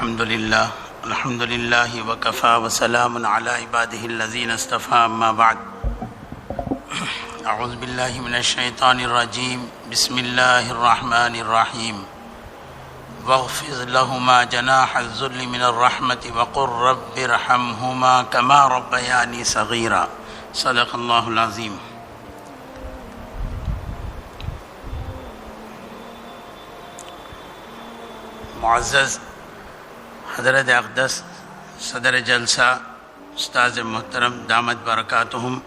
الحمد لله وكفى وسلام على عباده الذين اصطفى أما بعد أعوذ بالله من الشيطان الرجيم بسم الله الرحمن الرحيم واخفض لهما جناح الذل من الرحمة وقل رب ارحمهما كما ربياني صغيرا صدق الله العظيم۔ معزز حضرت اقدس صدر جلسہ استاذ محترم دامت برکاتہم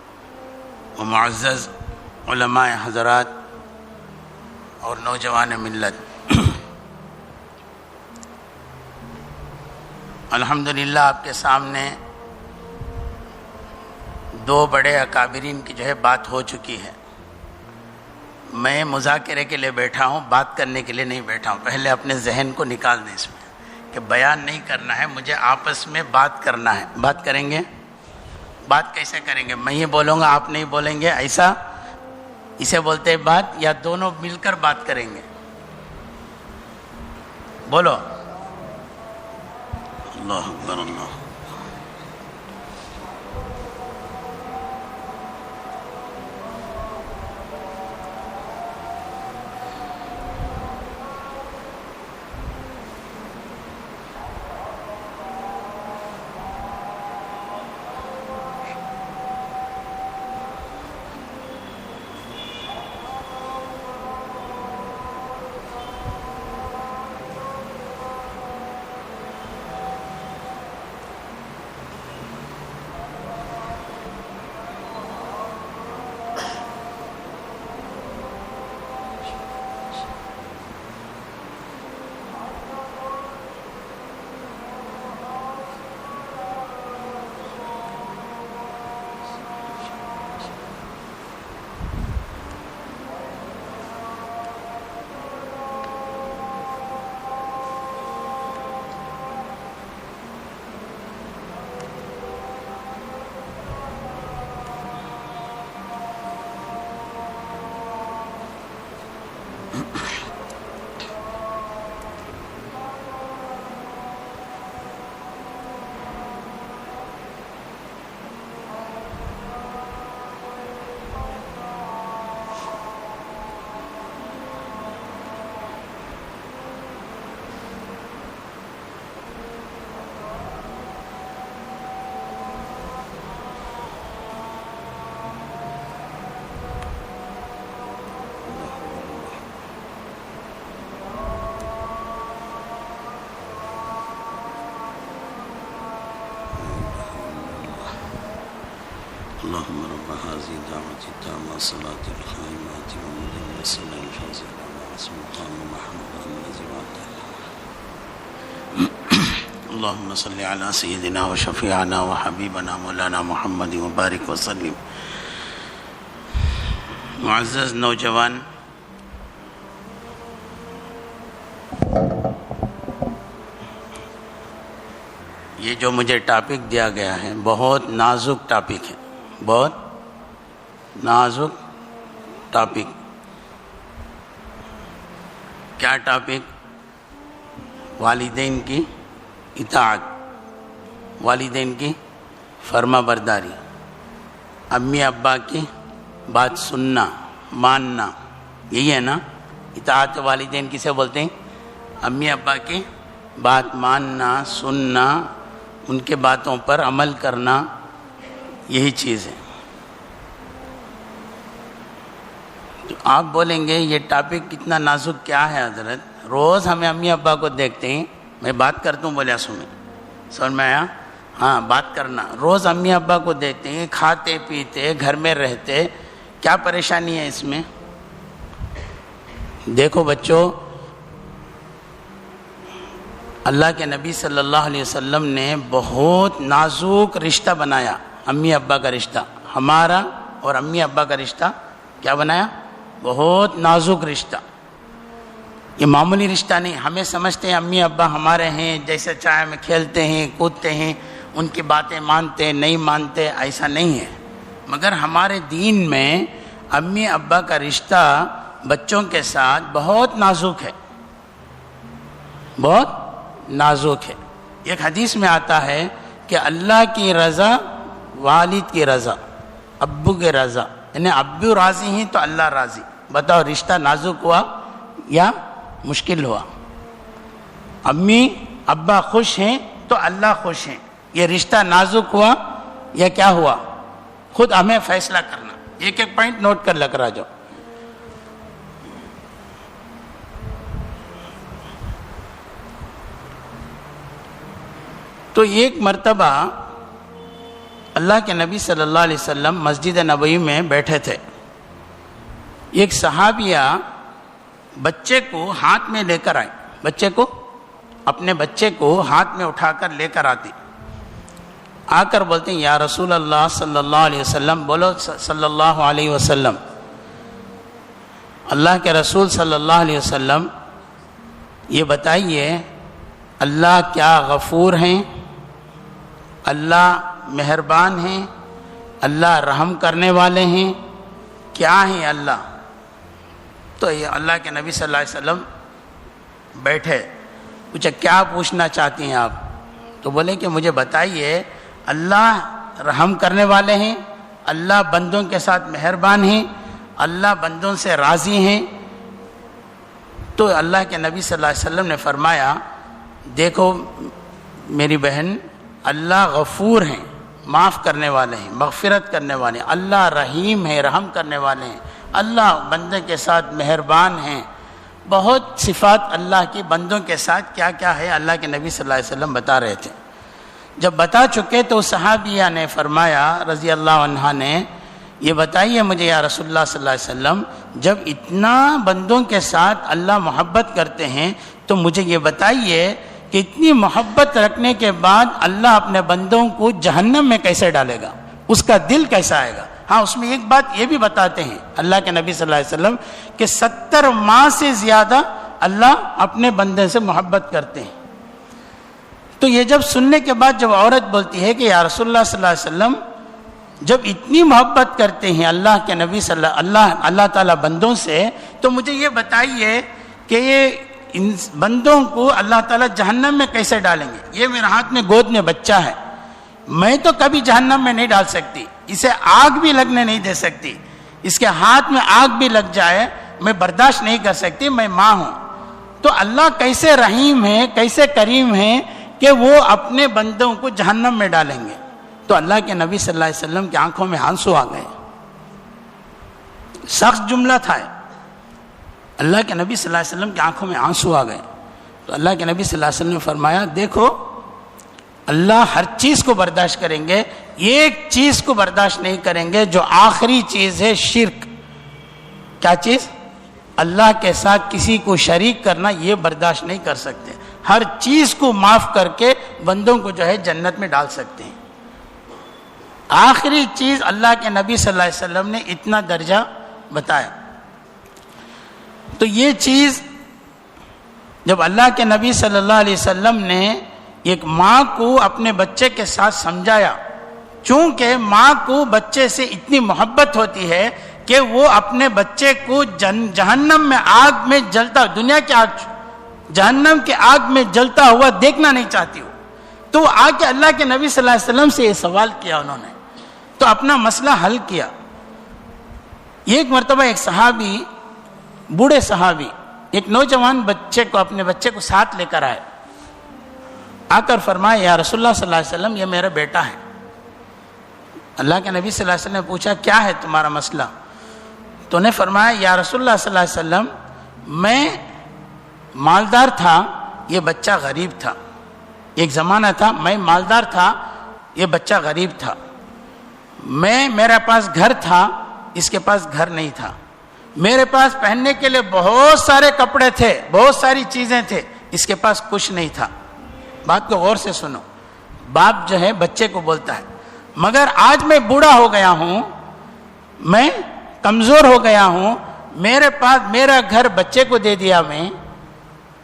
و معزز علماء حضرات اور نوجوان ملت، الحمدللہ آپ کے سامنے دو بڑے اکابرین کی بات ہو چکی ہے۔ میں مذاکرے کے لیے بیٹھا ہوں، بات کرنے کے لیے نہیں بیٹھا ہوں۔ پہلے اپنے ذہن کو نکال دیں اس میں کہ بیان نہیں کرنا ہے، مجھے آپس میں بات کرنا ہے۔ بات کریں گے؟ بات کیسے کریں گے؟ میں یہ بولوں گا، آپ نہیں بولیں گے، ایسا اسے بولتے ہیں بات، یا دونوں مل کر بات کریں گے؟ بولو اللہ اکبر اللہ۔ اللهم رب هذه الدعوة التامة والصلاة القائمة ومدن الصلاة الفاضلة وسلطان محمد الذي وعده اللهم صل على سيدنا وشفيعنا وحبيبنا مولانا محمد وبارك وسلم۔ معزز نوجوان، یہ جو مجھے ٹاپک دیا گیا ہے بہت نازک ٹاپک ہے، بہت نازک ٹاپک۔ کیا ٹاپک؟ والدین کی اطاعت، والدین کی فرما برداری، امی ابا کی بات سننا ماننا، یہی ہے نا؟ اطاعت والدین کسے بولتے ہیں؟ امی ابا کی بات ماننا، سننا، ان کے باتوں پر عمل کرنا، یہی چیز ہے۔ تو آپ بولیں گے یہ ٹاپک کتنا نازک کیا ہے حضرت؟ روز ہمیں امی ابا کو دیکھتے ہیں، میں بات کرتا ہوں، بولے سمجھ میں آیا؟ ہاں، بات کرنا۔ روز امی ابا کو دیکھتے ہیں، کھاتے پیتے گھر میں رہتے، کیا پریشانی ہے اس میں؟ دیکھو بچوں، اللہ کے نبی صلی اللہ علیہ وسلم نے بہت نازک رشتہ بنایا، امی ابا کا رشتہ، ہمارا اور امی ابا کا رشتہ کیا بنایا؟ بہت نازک رشتہ۔ یہ معمولی رشتہ نہیں۔ ہمیں سمجھتے ہیں امی ابا ہمارے ہیں، جیسے چاہے میں کھیلتے ہیں کودتے ہیں، ان کی باتیں مانتے نہیں مانتے، ایسا نہیں ہے۔ مگر ہمارے دین میں امی ابا کا رشتہ بچوں کے ساتھ بہت نازک ہے، بہت نازک ہے۔ ایک حدیث میں آتا ہے کہ اللہ کی رضا والد کی رضا، ابو کی رضا، یعنی ابو راضی ہیں تو اللہ راضی۔ بتاؤ رشتہ نازک ہوا یا مشکل ہوا؟ امی ابا خوش ہیں تو اللہ خوش ہیں، یہ رشتہ نازک ہوا یا کیا ہوا؟ خود ہمیں فیصلہ کرنا۔ ایک ایک پوائنٹ نوٹ کر لگ رہا جو تو ایک مرتبہ اللہ کے نبی صلی اللہ علیہ وسلم مسجد نبوی میں بیٹھے تھے، ایک صحابیہ بچے کو ہاتھ میں لے کر آئی، اپنے بچے کو ہاتھ میں اٹھا کر لے کر آ کر بولتے ہیں یا رسول اللہ صلی اللہ علیہ وسلم، بولو صلی اللہ علیہ وسلم، اللہ کے رسول صلی اللہ علیہ وسلم یہ بتائیے اللہ کیا غفور ہیں، اللہ مہربان ہیں، اللہ رحم کرنے والے ہیں، کیا ہیں اللہ؟ تو یہ اللہ کے نبی صلی اللہ علیہ وسلم بیٹھے، پوچھا کیا پوچھنا چاہتی ہیں آپ؟ تو بولے کہ مجھے بتائیے اللہ رحم کرنے والے ہیں، اللہ بندوں کے ساتھ مہربان ہیں، اللہ بندوں سے راضی ہیں۔ تو اللہ کے نبی صلی اللہ علیہ وسلم نے فرمایا دیکھو میری بہن، اللہ غفور ہیں، معاف کرنے والے ہیں، مغفرت کرنے والے ہیں، اللہ رحیم ہے، رحم کرنے والے ہیں، اللہ بندے کے ساتھ مہربان ہیں۔ بہت صفات اللہ کی بندوں کے ساتھ کیا کیا ہے اللہ کے نبی صلی اللہ علیہ وسلم بتا رہے تھے۔ جب بتا چکے تو صحابیہ نے فرمایا رضی اللہ عنہ نے، یہ بتائیے مجھے یا رسول اللہ صلی اللہ علیہ وسلم، جب اتنا بندوں کے ساتھ اللہ محبت کرتے ہیں تو مجھے یہ بتائیے کہ اتنی محبت رکھنے کے بعد اللہ اپنے بندوں کو جہنم میں کیسے ڈالے گا، اس کا دل کیسا آئے گا؟ ہاں اس میں ایک بات یہ بھی بتاتے ہیں اللہ کے نبی صلی اللہ علیہ وسلم کہ 70 ماہ سے زیادہ اللہ اپنے بندے سے محبت کرتے ہیں۔ تو یہ جب سننے کے بعد جب عورت بولتی ہے کہ یا رسول اللہ صلی اللہ علیہ وسلم جب اتنی محبت کرتے ہیں اللہ کے نبی اللہ تعالیٰ بندوں سے، تو مجھے یہ بتائیے کہ یہ ان بندوں کو اللہ تعالیٰ جہنم میں کیسے ڈالیں گے؟ یہ میرے ہاتھ میں گود میں بچہ ہے، میں تو کبھی جہنم میں نہیں ڈال سکتی، اسے آگ بھی لگنے نہیں دے سکتی، اس کے ہاتھ میں آگ بھی لگ جائے میں برداشت نہیں کر سکتی، میں ماں ہوں۔ تو اللہ کیسے رحیم ہے، کیسے کریم ہے کہ وہ اپنے بندوں کو جہنم میں ڈالیں گے؟ تو اللہ کے نبی صلی اللہ علیہ وسلم کی آنکھوں میں آنسو آ گئے، سخت جملہ تھا، اللہ کے نبی صلی اللہ علیہ وسلم کی آنکھوں میں آنسو آ گئے۔ تو اللہ کے نبی صلی اللہ علیہ وسلم نے فرمایا دیکھو اللہ ہر چیز کو برداشت کریں گے، ایک چیز کو برداشت نہیں کریں گے جو آخری چیز ہے شرک۔ کیا چیز؟ اللہ کے ساتھ کسی کو شریک کرنا، یہ برداشت نہیں کر سکتے۔ ہر چیز کو معاف کر کے بندوں کو جو ہے جنت میں ڈال سکتے ہیں۔ آخری چیز اللہ کے نبی صلی اللہ علیہ وسلم نے اتنا درجہ بتایا۔ تو یہ چیز جب اللہ کے نبی صلی اللہ علیہ وسلم نے ایک ماں کو اپنے بچے کے ساتھ سمجھایا، چونکہ ماں کو بچے سے اتنی محبت ہوتی ہے کہ وہ اپنے بچے کو جہنم میں آگ میں جلتا، دنیا کی آگ، جہنم کے آگ میں جلتا ہوا دیکھنا نہیں چاہتی ہو، تو وہ آ کے اللہ کے نبی صلی اللہ علیہ وسلم سے یہ سوال کیا انہوں نے، تو اپنا مسئلہ حل کیا۔ ایک مرتبہ ایک صحابی، بوڑھے صحابی، ایک نوجوان بچے کو، اپنے بچے کو ساتھ لے کر آئے، آ کر فرمایا یا رسول اللہ صلی اللہ علیہ وسلم یہ میرا بیٹا ہے۔ اللہ کے نبی صلی اللہ علیہ وسلم نے پوچھا کیا ہے تمہارا مسئلہ؟ تو نے فرمایا یا رسول اللہ صلی اللہ علیہ وسلم میں مالدار تھا، یہ بچہ غریب تھا، ایک زمانہ تھا میں مالدار تھا، یہ بچہ غریب تھا، میرے پاس گھر تھا، اس کے پاس گھر نہیں تھا، میرے پاس پہننے کے لیے بہت سارے کپڑے تھے، بہت ساری چیزیں تھے، اس کے پاس کچھ نہیں تھا۔ بات کو غور سے سنو، باپ جو ہے بچے کو بولتا ہے مگر آج میں بوڑھا ہو گیا ہوں، میں کمزور ہو گیا ہوں، میرے پاس میرا گھر بچے کو دے دیا،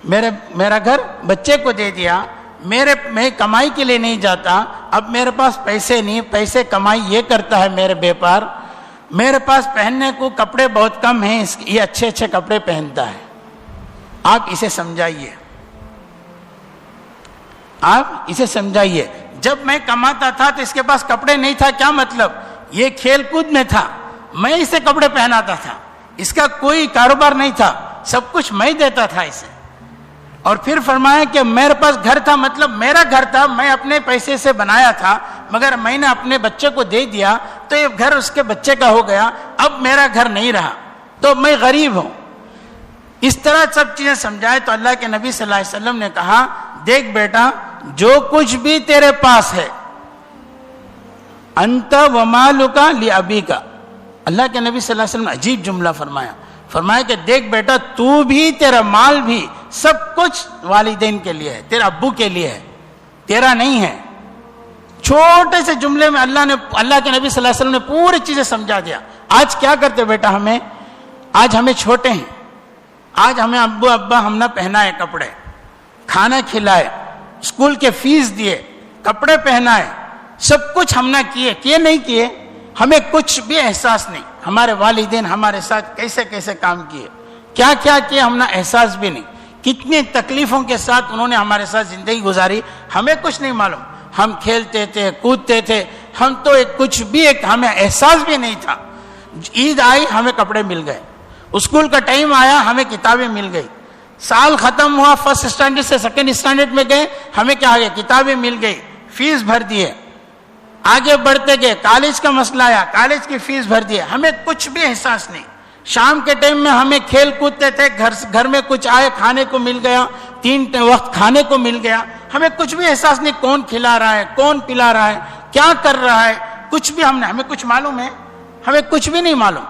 میرا گھر بچے کو دے دیا، میں کمائی کے لیے نہیں جاتا، اب میرے پاس پیسے نہیں، پیسے کمائی یہ کرتا ہے میرے بیپار، میرے پاس پہننے کو کپڑے بہت کم ہیں، یہ اچھے اچھے کپڑے پہنتا ہے، آپ اسے سمجھائیے۔ آپ اسے سمجھائیے. جب میں کماتا تھا تو اس کے پاس کپڑے نہیں تھا, کیا مطلب؟ یہ کھیل کود میں تھا, میں اسے کپڑے پہناتا تھا, اس کا کوئی کاروبار نہیں تھا, سب کچھ میں دیتا تھا اسے. اور پھر فرمایا کہ میرے پاس گھر تھا, مطلب میرا گھر تھا, میں اپنے پیسے سے بنایا تھا, مگر میں نے اپنے بچے کو دے دیا تو یہ گھر اس کے بچے کا ہو گیا, اب میرا گھر نہیں رہا تو میں غریب ہوں. اس طرح سب چیزیں سمجھائے تو اللہ کے نبی صلی اللہ علیہ وسلم نے کہا, دیکھ بیٹا, جو کچھ بھی تیرے پاس ہے, انت ومالک لابیک. اللہ کے نبی صلی اللہ علیہ وسلم نے عجیب جملہ فرمایا کہ دیکھ بیٹا, تو بھی, تیرا مال بھی, سب کچھ والدین کے لیے ہے, تیرا ابو کے لیے ہے, تیرا نہیں ہے. چھوٹے سے جملے میں اللہ کے نبی صلی اللہ علیہ وسلم نے پوری چیزیں سمجھا دیا. آج کیا کرتے بیٹا, آج ہمیں چھوٹے ہیں, آج ہمیں ابو ابا ہم نہ پہنائے کپڑے, کھانا کھلائے, اسکول کے فیس دیے, کپڑے پہنائے, سب کچھ ہم نہ کیے نہیں کیے, ہمیں کچھ بھی احساس نہیں. ہمارے والدین ہمارے ساتھ کیسے کیسے کام کیے, کیا کیا کیے, ہم نہ احساس بھی نہیں. کتنی تکلیفوں کے ساتھ انہوں نے ہمارے ساتھ زندگی گزاری, ہمیں کچھ نہیں معلوم. ہم کھیلتے تھے, کودتے تھے, ہم تو کچھ بھی ہمیں احساس بھی نہیں تھا. عید آئی, ہمیں کپڑے مل گئے, اسکول کا ٹائم آیا, ہمیں کتابیں مل گئی, سال ختم ہوا, فرسٹ اسٹینڈرڈ سے سیکنڈ اسٹینڈرڈ میں گئے, ہمیں کیا آگے کتابیں مل گئی, فیس بھر دیے, آگے بڑھتے گئے, کالج کا مسئلہ آیا, کالج کی فیس بھر دیے, ہمیں کچھ بھی احساس نہیں. شام کے ٹائم میں ہمیں کھیل کودتے تھے, گھر میں کچھ آئے, کھانے کو مل گیا, 3 وقت کھانے کو مل گیا, ہمیں کچھ بھی احساس نہیں. کون کھلا رہا ہے, کون پلا رہا ہے, کیا کر رہا ہے, کچھ بھی ہمیں کچھ معلوم ہے, ہمیں کچھ بھی نہیں معلوم.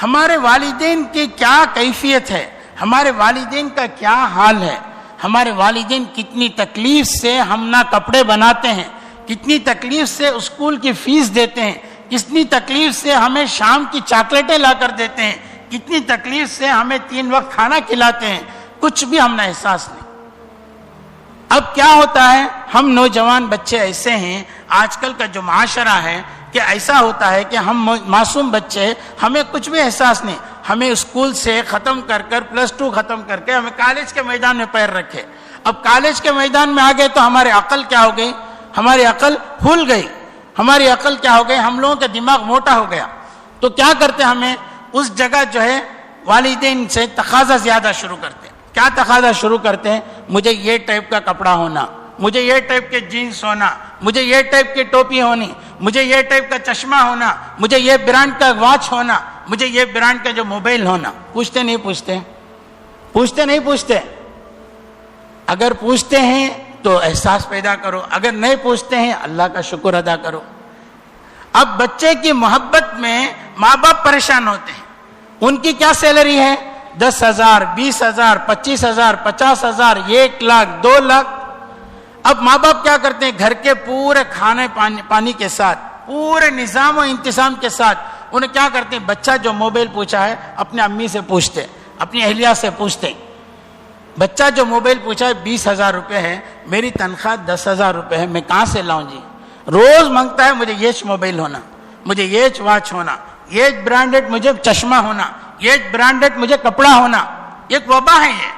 ہمارے والدین کی کیا کیفیت ہے, ہمارے والدین کا کیا حال ہے, ہمارے والدین کتنی تکلیف سے ہم نہ کپڑے بناتے ہیں, کتنی تکلیف سے اسکول کی فیس دیتے ہیں, کتنی تکلیف سے ہمیں شام کی چاکلیٹیں لا کر دیتے ہیں, کتنی تکلیف سے ہمیں 3 وقت کھانا کھلاتے ہیں, کچھ بھی ہم نے احساس نہیں. اب کیا ہوتا ہے, ہم نوجوان بچے ایسے ہیں, آج کل کا جو معاشرہ ہے کہ ایسا ہوتا ہے کہ ہم معصوم بچے, ہمیں کچھ بھی احساس نہیں. ہمیں اسکول سے ختم کر +2 ختم کر کے ہمیں کالج کے میدان میں پیر رکھے. اب کالج کے میدان میں آ گئے تو ہماری عقل کیا ہو گئی, ہماری عقل پھول گئی, ہماری عقل کیا ہو گئی, ہم لوگوں کا دماغ موٹا ہو گیا. تو کیا کرتے, ہمیں اس جگہ جو ہے والدین سے تقاضا زیادہ شروع کرتے ہیں. کیا تقاضا شروع کرتے ہیں, مجھے یہ ٹائپ کا کپڑا ہونا, مجھے یہ ٹائپ کے جینس ہونا, مجھے یہ ٹائپ کی ٹوپی ہونی, مجھے یہ ٹائپ کا چشمہ ہونا, مجھے یہ برانڈ کا واچ ہونا, مجھے یہ برانڈ کا جو موبائل ہونا. پوچھتے نہیں پوچھتے. اگر پوچھتے ہیں تو احساس پیدا کرو, اگر نہیں پوچھتے ہیں اللہ کا شکر ادا کرو. اب بچے کی محبت میں ماں باپ پریشان ہوتے ہیں. ان کی کیا سیلری ہے, 10,000, 20,000, 25,000, 50,000, 1 لاکھ, 2 لاکھ. اب ماں باپ کیا کرتے ہیں, گھر کے پورے کھانے پانی کے ساتھ, پورے نظام و انتظام کے ساتھ انہیں کیا کرتے ہیں, بچہ جو موبائل پوچھا ہے اپنے امی سے پوچھتے, اپنی اہلیہ سے پوچھتے. بچہ جو موبائل پوچھا ہے 20,000 روپے ہے, میری تنخواہ 10,000 روپے ہے, میں کہاں سے لاؤں جی. روز مانگتا ہے مجھے یہ موبائل ہونا, مجھے یہ واچ ہونا, یہ برانڈڈ مجھے چشمہ ہونا, یہ برانڈڈ مجھے کپڑا ہونا. ایک وبا ہے یہ,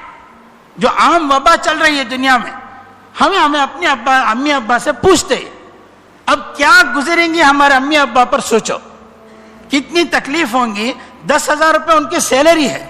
جو عام وبا چل رہی ہے دنیا میں. ہمیں اپنے امی ابا سے پوچھتے. اب کیا گزریں گی ہمارے امی ابا پر, سوچو کتنی تکلیف ہوں گی. 10,000 روپے ان کی سیلری ہے,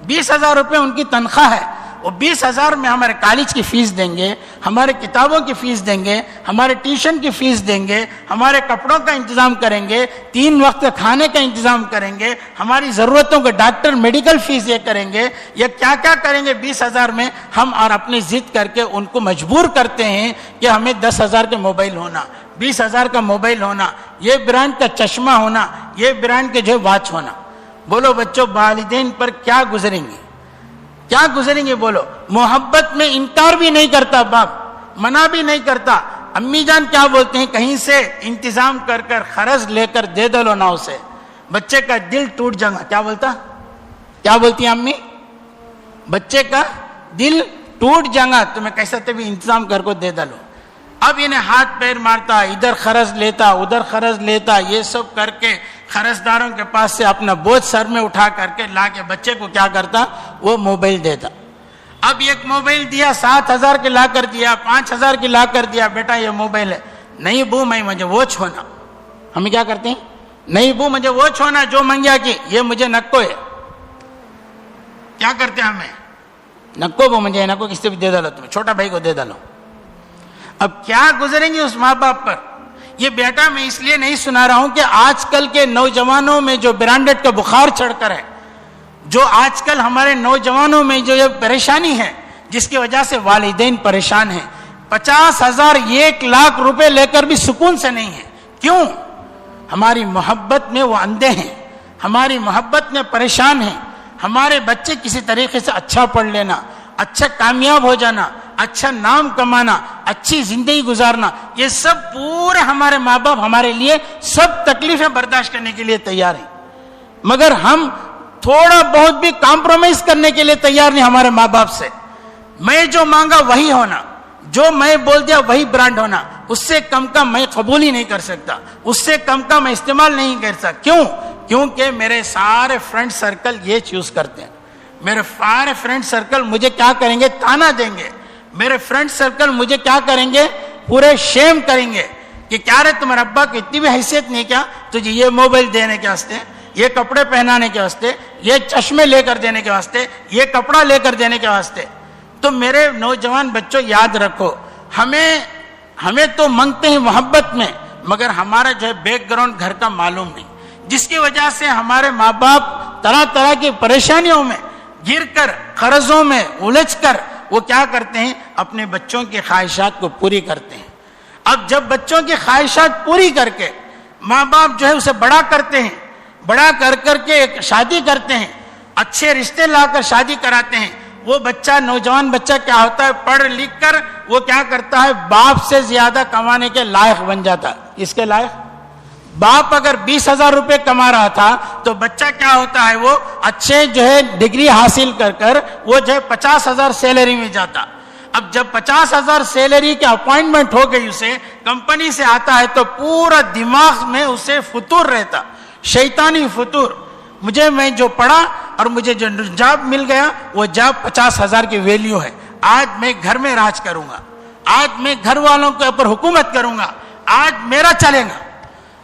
20,000 روپے ان کی تنخواہ ہے. وہ 20,000 میں ہمارے کالج کی فیس دیں گے, ہمارے کتابوں کی فیس دیں گے, ہمارے ٹیوشن کی فیس دیں گے, ہمارے کپڑوں کا انتظام کریں گے, 3 وقت کے کھانے کا انتظام کریں گے, ہماری ضرورتوں کے ڈاکٹر میڈیکل فیس یہ کریں گے, یا کیا کیا کریں گے 20,000 میں. ہم اور اپنی ضد کر کے ان کو مجبور کرتے ہیں کہ ہمیں 10,000 کے موبائل ہونا, 20,000 کا موبائل ہونا, یہ برانڈ کا چشمہ ہونا, یہ برانڈ کے جو واچ ہونا. بولو بچوں, والدین پر کیا گزریں گے, کیا گزریں گے بولو. محبت میں انکار بھی نہیں کرتا باپ, منع بھی نہیں کرتا. امی جان کیا بولتے ہیں, کہیں سے انتظام کر خرچ لے کر دے دو نا اسے, بچے کا دل ٹوٹ جائے گا. کیا بولتی ہیں امی, بچے کا دل ٹوٹ جائے گا, تو میں کیسے بھی انتظام کر کو دے دلو. اب انہیں ہاتھ پیر مارتا, ادھر خرچ لیتا, ادھر خرچ لیتا, یہ سب کر کے خرچداروں کے پاس سے اپنا بوجھ سر میں اٹھا کر کے لا کے بچے کو کیا کرتا, وہ موبائل دیتا. اب ایک موبائل دیا 7,000 کے لا کر دیا, 5,000 کی لا کر دیا, بیٹا یہ موبائل ہے, نہیں بو میں مجھے وہ چھونا. ہم کیا کرتے ہیں, نہیں بو مجھے وہ چھونا جو منگیا کہ یہ مجھے نکو ہے. کیا کرتے ہیں ہمیں, نکو بو مجھے نکو, کس سے بھی دے ڈالو, تمہیں چھوٹا بھائی کو دے ڈالو. اب کیا گزریں گے اس ماں باپ پر. یہ بیٹا میں اس لیے نہیں سنا رہا ہوں کہ آج کل کے نوجوانوں میں جو برانڈڈ کا بخار چڑھ کر ہے, جو آج کل ہمارے نوجوانوں میں جو یہ پریشانی ہے جس کی وجہ سے والدین پریشان ہیں, 50,000 1,00,000 روپے لے کر بھی سکون سے نہیں ہے. کیوں؟ ہماری محبت میں وہ اندھے ہیں, ہماری محبت میں پریشان ہیں. ہمارے بچے کسی طریقے سے اچھا پڑھ لینا, اچھا کامیاب ہو جانا, اچھا نام کمانا, اچھی زندگی گزارنا, یہ سب پورے ہمارے ماں باپ ہمارے لیے سب تکلیفیں برداشت کرنے کے لیے تیار ہیں, مگر ہم تھوڑا بہت بھی کمپرومائز کرنے کے لیے تیار نہیں ہمارے ماں باپ سے. میں جو مانگا وہی ہونا, جو میں بول دیا وہی برانڈ ہونا, اس سے کم کا میں قبول ہی نہیں کر سکتا, اس سے کم کا میں استعمال نہیں کر سکتا. کیوں؟ کیونکہ میرے سارے فرینڈ سرکل یہ چوز کرتے ہیں. میرے سارے فرینڈ سرکل مجھے کیا کریں گے, تانا دیں گے. میرے فرینڈ سرکل مجھے کیا کریں گے, پورے شیم کریں گے کہ کیا رہے تمہارے ابا کو اتنی بھی حیثیت نہیں کیا تجھے یہ موبائل دینے کے واسطے, یہ کپڑے پہنانے کے واسطے, یہ چشمے لے کر دینے کے واسطے, یہ کپڑا لے کر دینے کے واسطے. تو میرے نوجوان بچوں یاد رکھو, ہمیں تو منگتے ہیں محبت میں, مگر ہمارا جو ہے بیک گراؤنڈ گھر کا معلوم نہیں, جس کی وجہ سے ہمارے ماں باپ طرح طرح کی پریشانیوں میں گر کر, قرضوں میں الجھ کر وہ کیا کرتے ہیں, اپنے بچوں کی خواہشات کو پوری کرتے ہیں. اب جب بچوں کی خواہشات پوری کر کے ماں باپ جو ہے اسے بڑا کرتے ہیں, بڑا کر کے ایک شادی کرتے ہیں, اچھے رشتے لا کر شادی کراتے ہیں, وہ بچہ, نوجوان بچہ کیا ہوتا ہے, پڑھ لکھ کر وہ کیا کرتا ہے, باپ سے زیادہ کمانے کے لائق بن جاتا ہے. اس کے لائق, باپ اگر 20,000 روپے کما رہا تھا تو بچہ کیا ہوتا ہے, وہ اچھے جو ہے ڈگری حاصل کر وہ جو ہے 50,000 سیلری میں جاتا. اب جب 50,000 سیلری کے اپوائنٹمنٹ ہو گئی, اسے کمپنی سے آتا ہے تو پورا دماغ میں اسے فطور رہتا, شیطانی فطور. میں جو پڑھا اور مجھے جو جاب مل گیا وہ جاب 50,000 کی ویلیو ہے, آج میں گھر میں راج کروں گا, آج میں گھر والوں کے اوپر حکومت کروں گا, آج میرا چلے گا.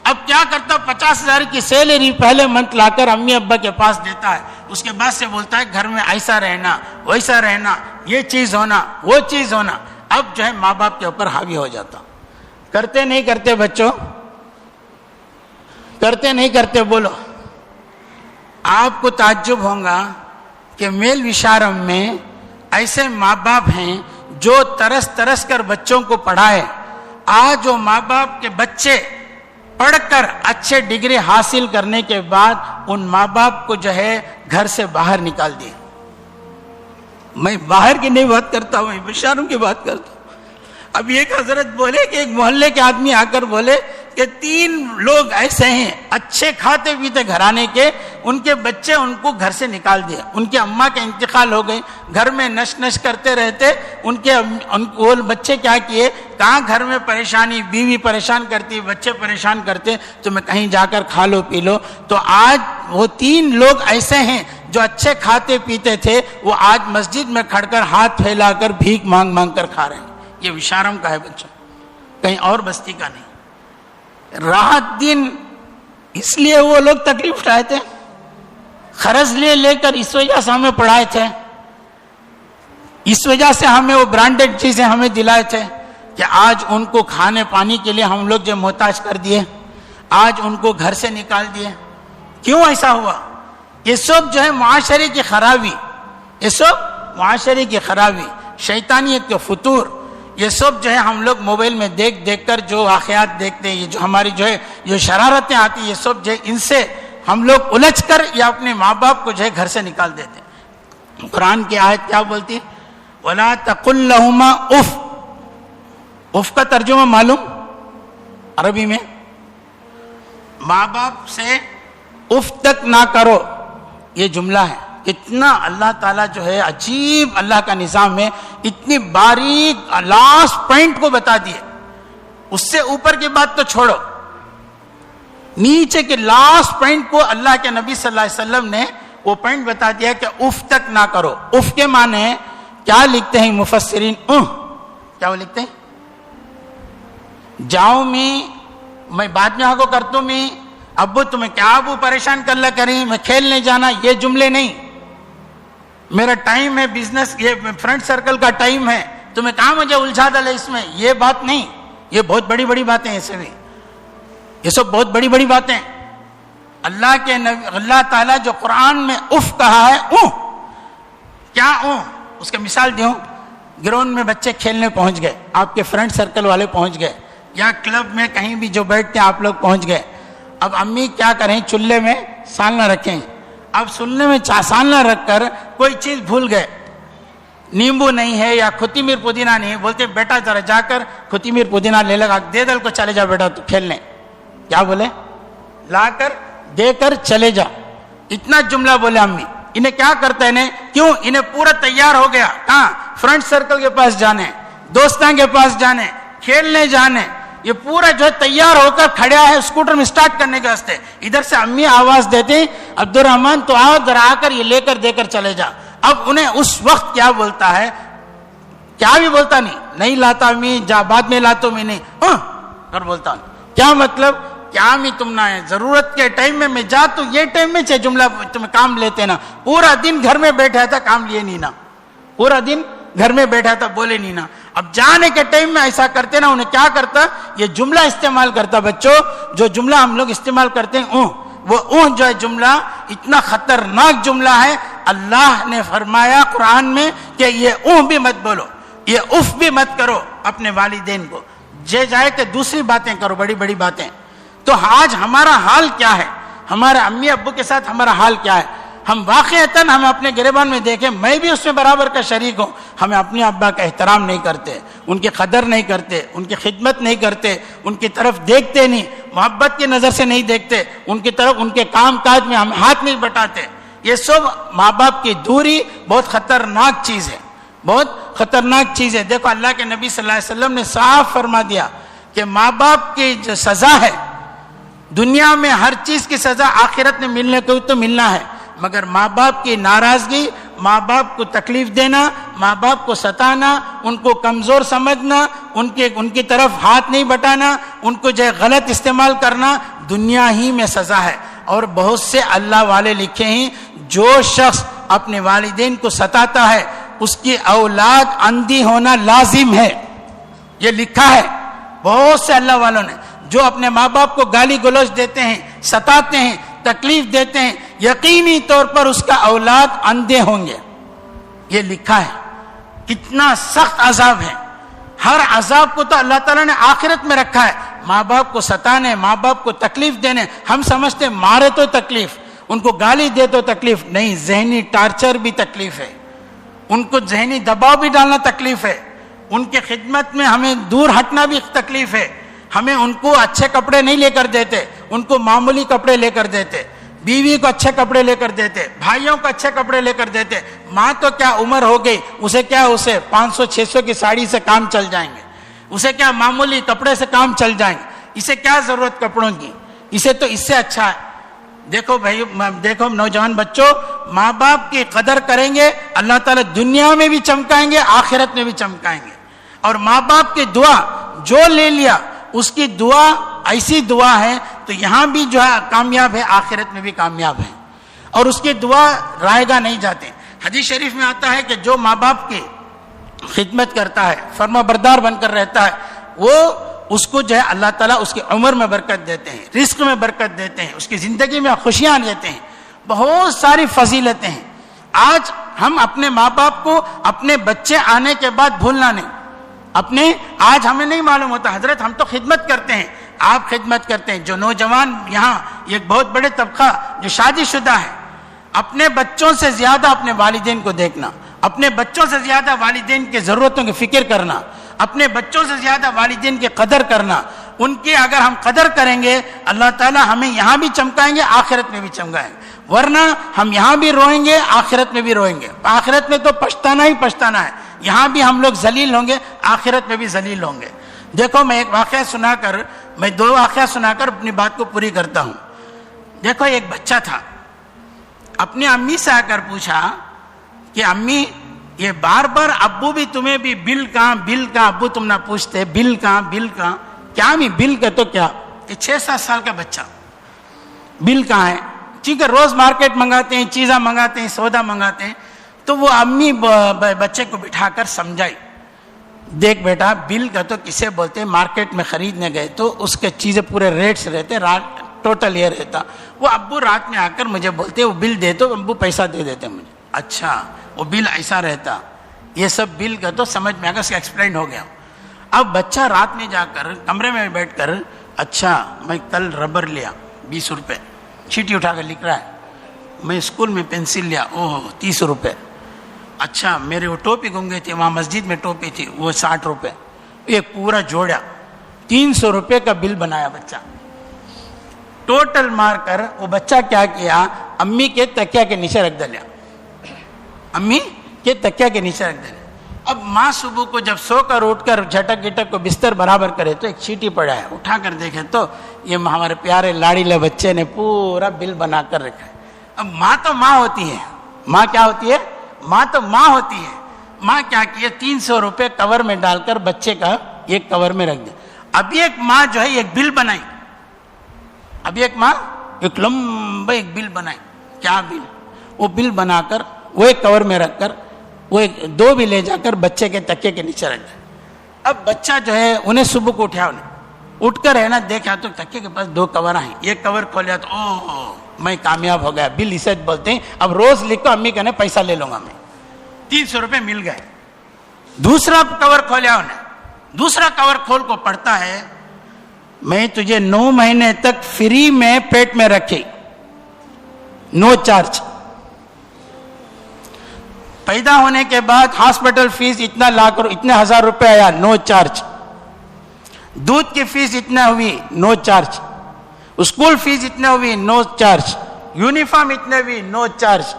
اب کیا کرتا, 50,000 کی سیلری پہلے منتھ لا کر امی ابا کے پاس دیتا ہے, اس کے بعد سے بولتا ہے گھر میں ایسا رہنا, ویسا رہنا, یہ چیز ہونا, وہ چیز ہونا. اب جو ہے ماں باپ کے اوپر حاوی ہو جاتا. کرتے نہیں کرتے بچوں, کرتے نہیں کرتے بولو. آپ کو تعجب ہوگا کہ میل وشارم میں ایسے ماں باپ ہیں جو ترس ترس کر بچوں کو پڑھائے. آج وہ ماں باپ کے بچے پڑھ کر اچھے ڈگری حاصل کرنے کے بعد ان ماں باپ کو جو ہے گھر سے باہر نکال دیے. میں باہر کی نہیں بات کرتا ہوں, میں بشاروں کی بات کرتا ہوں. اب ایک حضرت بولے کہ ایک محلے کے آدمی آ کر بولے کہ 3 لوگ ایسے ہیں اچھے کھاتے پیتے گھرانے کے, ان کے بچے ان کو گھر سے نکال دیا. ان کے اماں کا انتقال ہو گئی, گھر میں نش نش کرتے رہتے. وہ بچے کیا کیے, کہاں گھر میں پریشانی, بیوی پریشان کرتی, بچے پریشان کرتے, تو میں کہیں جا کر کھا لو پی لو. تو آج وہ 3 لوگ ایسے ہیں جو اچھے کھاتے پیتے تھے, وہ آج مسجد میں کھڑ کر ہاتھ پھیلا کر بھیک مانگ مانگ کر کھا رہے ہیں. یہ وشارم کا ہے بچہ, کہیں اور بستی کا نہیں. رات دن اس لیے وہ لوگ تکلیف اٹھائے تھے, قرض لے کر اس وجہ سے ہمیں پڑھائے تھے, اس وجہ سے ہمیں وہ برانڈڈ چیزیں ہمیں دلائے تھے کہ آج ان کو کھانے پانی کے لیے ہم لوگ جو محتاج کر دیے, آج ان کو گھر سے نکال دیے. کیوں ایسا ہوا؟ یہ سب جو ہے معاشرے کی خرابی, یہ سب معاشرے کی خرابی, شیطانیت کے فطور. یہ سب جو ہے ہم لوگ موبائل میں دیکھ کر جو واقعات دیکھتے ہیں, یہ جو ہماری جو ہے جو شرارتیں آتی ہیں, یہ سب جو ہے ان سے ہم لوگ الجھ کر یا اپنے ماں باپ کو جو ہے گھر سے نکال دیتے ہیں. قرآن کی آیت کیا بولتی ہے, وَلَا تَقُلْ لَهُمَا اُف. اف کا ترجمہ معلوم عربی میں, ماں باپ سے اف تک نہ کرو, یہ جملہ ہے. اتنا اللہ تعالیٰ جو ہے عجیب اللہ کا نظام ہے, اتنی باریک لاسٹ پوائنٹ کو بتا دیے. اس سے اوپر کی بات تو چھوڑو, نیچے کے لاسٹ پوائنٹ کو اللہ کے نبی صلی اللہ علیہ وسلم نے وہ پوائنٹ بتا دیا کہ اف تک نہ کرو. اف کے معنی ہے کیا لکھتے ہیں مفسرین؟ کیا وہ لکھتے ہیں؟ جاؤ میں بعد میں کو کرتا ہوں ابو تمہیں کیا ابو پریشان کر لا کریں، میں کھیلنے جانا، یہ جملے نہیں. میرا ٹائم ہے بزنس، یہ فرینڈ سرکل کا ٹائم ہے، تمہیں کہاں مجھے الجھا ڈالے اس میں، یہ بات نہیں. یہ بہت بڑی بڑی باتیں ایسے بھی، یہ سب بہت بڑی بڑی باتیں. اللہ تعالیٰ جو قرآن میں اف کہا ہے، کیا اس کا مثال دوں. گراؤنڈ میں بچے کھیلنے پہنچ گئے، آپ کے فرینڈ سرکل والے پہنچ گئے، یا کلب میں کہیں بھی جو بیٹھتے ہیں آپ لوگ پہنچ گئے. اب امی کیا کریں، چولہے میں سالنا رکھیں. اب سننے میں سالنا رکھ کر کوئی چیز بھول گئے، نیمبو نہیں ہے یا کوتمیر پودینہ نہیں ہے، بولتے بیٹا ذرا جا کر کوتمیر پودینہ لے لگا دے دل کو، چلے جا بیٹا تو کھیلنے. کیا بولے؟ لا کر دے کر چلے جا. اتنا جملہ بولے امی. انہیں کیا کرتا ہے، کیوں انہیں پورا تیار ہو گیا، کہاں؟ فرینڈ سرکل کے پاس جانے، دوستوں کے پاس جانے، کھیلنے جانے. یہ پورا جو ہے تیار ہو کر کھڑا ہے اسکوٹر میں سٹارٹ کرنے کے واسطے. ادھر سے امی آواز دیتے عبد الرحمن تو آؤ ذرا آ کر یہ لے کر دے کر چلے جا. اب انہیں اس وقت کیا بولتا ہے، کیا بھی بولتا نہیں لاتا امی، جا بعد میں لاتا میں نہیں کر بولتا. کیا مطلب؟ کیا میں تم نہ ہے ضرورت کے ٹائم میں جا تو یہ ٹائم میں چاہے جملہ تم کام لیتے نا. پورا دن گھر میں بیٹھا تھا، کام لیے نہیں نا، پورا دن گھر میں بیٹھا تھا، بولے نہیں نا. اب جانے کے ٹائم میں ایسا کرتے نا، انہیں کیا کرتا، یہ جملہ استعمال کرتا. بچوں جو جملہ ہم لوگ استعمال کرتے ہیں وہ جو ہے جملہ اتنا خطرناک جملہ ہے. اللہ نے فرمایا قرآن میں کہ یہ بھی مت بولو، یہ اف بھی مت کرو اپنے والدین کو. جائے کہ دوسری باتیں کرو، بڑی بڑی باتیں. تو آج ہمارا حال کیا ہے، ہمارے امی ابو کے ساتھ ہمارا حال کیا ہے؟ ہم واقعتاً ہم اپنے گریبان میں دیکھیں، میں بھی اس میں برابر کا شریک ہوں. ہمیں اپنے ابا کا احترام نہیں کرتے، ان کی قدر نہیں کرتے، ان کی خدمت نہیں کرتے، ان کی طرف دیکھتے نہیں، محبت کی نظر سے نہیں دیکھتے، ان کی طرف ان کے کام کاج میں ہم ہاتھ نہیں بٹاتے. یہ سب ماں باپ کی دوری بہت خطرناک چیز ہے، بہت خطرناک چیز ہے. دیکھو اللہ کے نبی صلی اللہ علیہ وسلم نے صاف فرما دیا کہ ماں باپ کی جو سزا ہے، دنیا میں ہر چیز کی سزا آخرت میں ملنے کو تو ملنا ہے، مگر ماں باپ کی ناراضگی، ماں باپ کو تکلیف دینا، ماں باپ کو ستانا، ان کو کمزور سمجھنا، ان کی طرف ہاتھ نہیں بٹانا، ان کو جو غلط استعمال کرنا، دنیا ہی میں سزا ہے. اور بہت سے اللہ والے لکھے ہیں، جو شخص اپنے والدین کو ستاتا ہے اس کی اولاد اندھی ہونا لازم ہے. یہ لکھا ہے بہت سے اللہ والوں نے. جو اپنے ماں باپ کو گالی گلوچ دیتے ہیں، ستاتے ہیں، تکلیف دیتے ہیں، یقینی طور پر اس کا اولاد اندھے ہوں گے. یہ لکھا ہے. کتنا سخت عذاب ہے. ہر عذاب کو تو اللہ تعالیٰ نے آخرت میں رکھا ہے. ماں باپ کو ستانے، ماں باپ کو تکلیف دینے، ہم سمجھتے مارے تو تکلیف، ان کو گالی دے تو تکلیف نہیں، ذہنی ٹارچر بھی تکلیف ہے، ان کو ذہنی دباؤ بھی ڈالنا تکلیف ہے، ان کے خدمت میں ہمیں دور ہٹنا بھی تکلیف ہے. ہمیں ان کو اچھے کپڑے نہیں لے کر دیتے، ان کو معمولی کپڑے لے کر دیتے، بیوی کو اچھے کپڑے لے کر دیتے، بھائیوں کو اچھے کپڑے لے کر دیتے. ماں تو کیا عمر ہو گئی، اسے 500-600 کی ساڑی سے کام چل جائیں گے، اسے کیا معمولی کپڑے سے کام چل جائیں گے، اسے کیا ضرورت کپڑوں کی، اسے تو اس سے اچھا ہے. دیکھو بھائی، دیکھو نوجوان بچوں، ماں باپ کی قدر کریں گے، اللہ تعالیٰ دنیا میں بھی چمکائیں گے، آخرت میں بھی چمکائیں گے. اور ماں باپ کی دعا جو لے لیا، اس کی دعا ایسی دعا ہے تو یہاں بھی جو ہے کامیاب ہے، آخرت میں بھی کامیاب ہے. اور اس کی دعا رائے گاہ نہیں جاتے. حدیث شریف میں آتا ہے کہ جو ماں باپ کی خدمت کرتا ہے، فرما بردار بن کر رہتا ہے، وہ اس کو جو ہے اللہ تعالیٰ اس کی عمر میں برکت دیتے ہیں، رزق میں برکت دیتے ہیں، اس کی زندگی میں خوشیاں دیتے ہیں، بہت ساری فضیلتیں ہیں. آج ہم اپنے ماں باپ کو اپنے بچے آنے کے بعد بھولنا نہیں. آج ہمیں نہیں معلوم ہوتا، حضرت ہم تو خدمت کرتے ہیں، آپ خدمت کرتے ہیں. جو نوجوان یہاں ایک بہت بڑے طبقہ جو شادی شدہ ہے، اپنے بچوں سے زیادہ اپنے والدین کو دیکھنا، اپنے بچوں سے زیادہ والدین کی ضرورتوں کی فکر کرنا، اپنے بچوں سے زیادہ والدین کی قدر کرنا. ان کی اگر ہم قدر کریں گے، اللہ تعالیٰ ہمیں یہاں بھی چمکائیں گے، آخرت میں بھی چمکائیں گے. ورنہ ہم یہاں بھی روئیں گے، آخرت میں بھی روئیں گے. آخرت میں تو پچھتانا ہی پچھتانا ہے. یہاں بھی ہم لوگ ذلیل ہوں گے، آخرت میں بھی ذلیل ہوں گے. دیکھو میں دو واقعہ سنا کر اپنی بات کو پوری کرتا ہوں. دیکھو ایک بچہ تھا، اپنی امی سے آ کر پوچھا کہ امی یہ بار بار ابو بھی تمہیں بھی بل کہاں ابو تم نہ پوچھتے بل کہاں کیا نہیں بل کا تو کیا. یہ 6-7 سال کا بچہ بل کہاں ہے. ٹھیک ہے روز مارکیٹ منگاتے ہیں چیزیں منگاتے ہیں سودا منگاتے ہیں. تو وہ امی بچے کو بٹھا کر سمجھائی دیکھ بیٹا بل کا تو کسے بولتے ہیں. مارکیٹ میں خریدنے گئے تو اس کے چیزیں پورے ریٹس رہتے ٹوٹل یہ رہتا. وہ ابو رات میں آ کر مجھے بولتے وہ بل دے تو ابو پیسہ دے دیتے مجھے. اچھا وہ بل ایسا رہتا. یہ سب بل کا تو سمجھ میں آ کر اس کا ایکسپلین ہو گیا. اب بچہ رات میں جا کر کمرے میں بیٹھ کر اچھا میں کل ربر لیا 20 روپے چیٹی اٹھا کر لکھ رہا ہے. میں اسکول میں پینسل لیا 30 روپے. اچھا میرے وہ ٹوپی گم گئی تھی وہاں مسجد میں ٹوپی تھی وہ 60 روپے. ایک پورا جوڑا 300 روپے کا بل بنایا بچہ. ٹوٹل مار کر وہ بچہ کیا کیا امی کے تکیا کے نیچے رکھ دیا. امی کے تکیا کے نیچے رکھ دیا. اب ماں صبح کو جب سو کر اٹھ کر جھٹک گٹک کو بستر برابر کرے تو ایک چیٹی پڑا ہے. اٹھا کر دیکھے تو یہ ہمارے پیارے لاڑیلے بچے نے پورا بل بنا کر رکھا ہے. اب ماں تو ماں ہوتی ہے. ماں کیا ہوتی ہے؟ ماں تو ماں ہوتی ہے. ماں کیا کیے 300 روپے کور میں ڈال کر بچے کا ایک کور میں رکھ دیا. ابھی ایک ماں جو ہے ایک بل بنائی. ابھی ایک ماں ایک لمبا ایک بل بنائی. کیا بل؟ وہ بل بنا کر وہ ایک کور میں رکھ کر وہ ایک 2 بھی لے جا کر بچے کے تکیے کے نیچے رکھ دیا. اب بچہ جو ہے انہیں صبح کو اٹھ کر ہے نا دیکھا تو تکیے کے پاس 2 کور ہیں. ایک کور کھولیا تو میں کامیاب ہو گیا. بل اسے بولتے ہیں. اب روز لکھو امی کہنے پیسہ لے لوں گا میں. 300 روپے مل گئے. دوسرا کور کھولیا انہیں. دوسرا کور کھول کو پڑھتا ہے میں تجھے 9 مہینے تک فری میں پیٹ میں رکھی نو چارج. پیدا ہونے کے بعد ہاسپٹل فیس اتنا لاکھ اتنے 1000 روپے آیا نو چارج. دودھ کی فیس اتنا ہوئی نو چارج. اسکول فیس اتنا ہوئی نو چارج. یونیفارم اتنے ہوئی نو چارج.